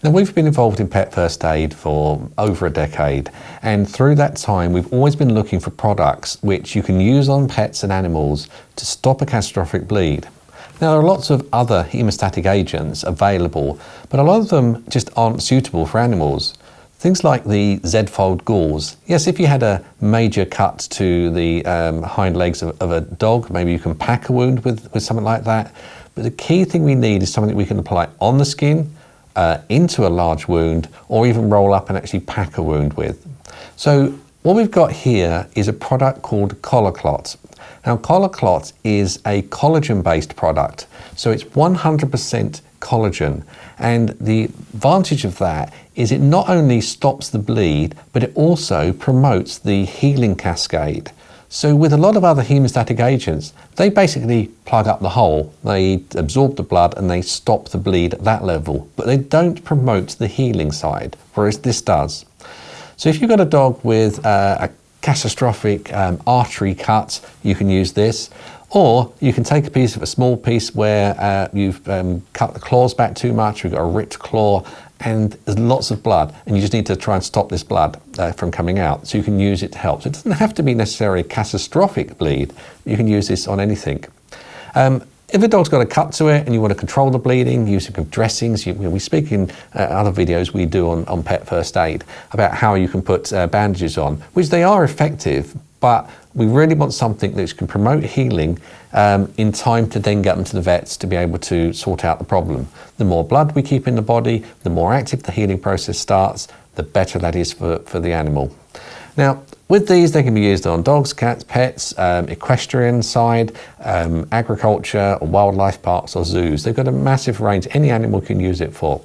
Now, we've been involved in pet first aid for over a decade, and through that time we've always been looking for products which you can use on pets and animals to stop a catastrophic bleed. Now, there are lots of other hemostatic agents available, but a lot of them just aren't suitable for animals. Things like the Z-fold gauze. Yes, if you had a major cut to the hind legs of a dog, maybe you can pack a wound with something like that. But the key thing we need is something that we can apply on the skin, into a large wound, or even roll up and actually pack a wound with. So what we've got here is a product called Collaclot. Now, Collaclot is a collagen-based product, so it's 100% collagen, and the advantage of that is it not only stops the bleed, but it also promotes the healing cascade. So with a lot of other hemostatic agents, they basically plug up the hole, they absorb the blood and they stop the bleed at that level, but they don't promote the healing side, whereas this does. So if you've got a dog with a catastrophic artery cut, you can use this. Or you can take a small piece where you've cut the claws back too much, you've got a ripped claw, and there's lots of blood, and you just need to try and stop this blood from coming out. So you can use it to help. So it doesn't have to be necessarily a catastrophic bleed. You can use this on anything. If a dog's got a cut to it and you want to control the bleeding, using dressings, we speak in other videos we do on pet first aid about how you can put bandages on, which they are effective, but we really want something that can promote healing in time to then get them to the vets to be able to sort out the problem. The more blood we keep in the body, the more active the healing process starts, the better that is for the animal. Now, with these, they can be used on dogs, cats, pets, equestrian side, agriculture, or wildlife parks or zoos. They've got a massive range. Any animal can use it for.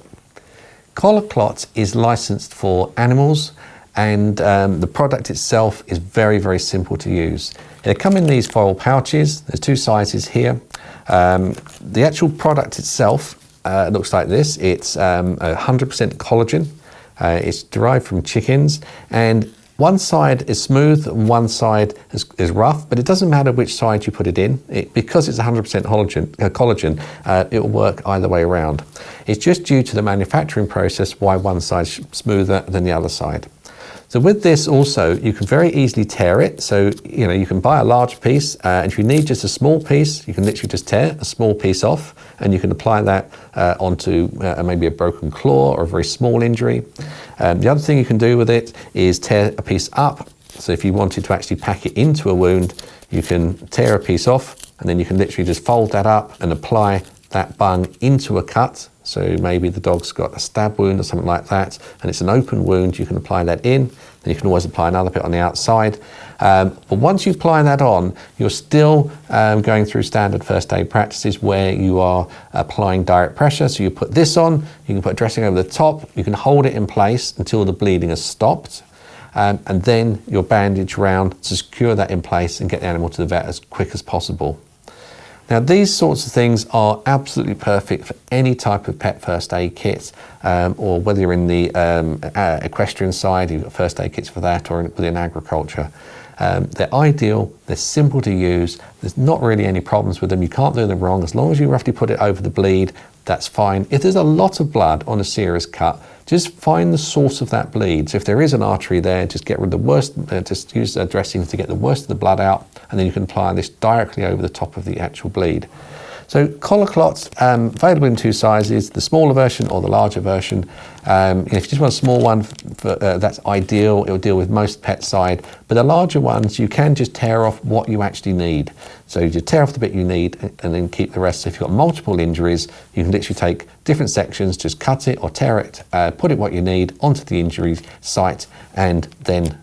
Collaclot is licensed for animals, and the product itself is very, very simple to use. They come in these foil pouches. There's two sizes here. The actual product itself looks like this. It's 100% collagen. It's derived from chickens, and one side is smooth and one side is rough, but it doesn't matter which side you put it in. Because it's 100% collagen, it will work either way around. It's just due to the manufacturing process why one side's smoother than the other side. So with this also, you can very easily tear it. So, you can buy a large piece, and if you need just a small piece, you can literally just tear a small piece off, and you can apply that onto maybe a broken claw or a very small injury. The other thing you can do with it is tear a piece up. So if you wanted to actually pack it into a wound, you can tear a piece off, and then you can literally just fold that up and apply that bung into a cut. So maybe the dog's got a stab wound or something like that, and it's an open wound, you can apply that in, then you can always apply another bit on the outside. But once you apply that on, you're still going through standard first aid practices where you are applying direct pressure. So you put this on, you can put dressing over the top, you can hold it in place until the bleeding has stopped, and then you'll bandage around to secure that in place and get the animal to the vet as quick as possible. Now, these sorts of things are absolutely perfect for any type of pet first aid kit, or whether you're in the equestrian side, you've got first aid kits for that, or within agriculture. They're ideal, they're simple to use, there's not really any problems with them, you can't do them wrong. As long as you roughly put it over the bleed, that's fine. If there's a lot of blood on a serious cut, just find the source of that bleed. So if there is an artery there, just get rid of the worst, just use a dressing to get the worst of the blood out, and then you can apply this directly over the top of the actual bleed. So Collaclot's available in two sizes, the smaller version or the larger version. If you just want a small one, that's ideal. It will deal with most pet side. But the larger ones, you can just tear off what you actually need. So you tear off the bit you need and then keep the rest. So if you've got multiple injuries, you can literally take different sections, just cut it or tear it, put it what you need onto the injury site, and then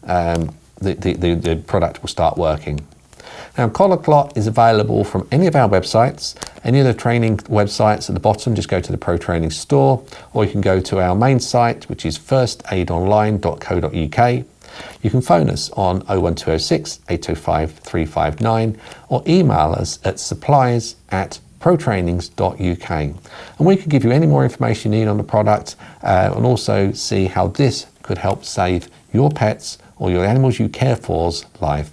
the product will start working. Now, Collaclot is available from any of our websites, any of the training websites at the bottom. Just go to the Pro Training store, or you can go to our main site, which is firstaidonline.co.uk. You can phone us on 01206 805 359, or email us at supplies@protrainings.uk. And we can give you any more information you need on the product, and also see how this could help save your pets or your animals you care for's life.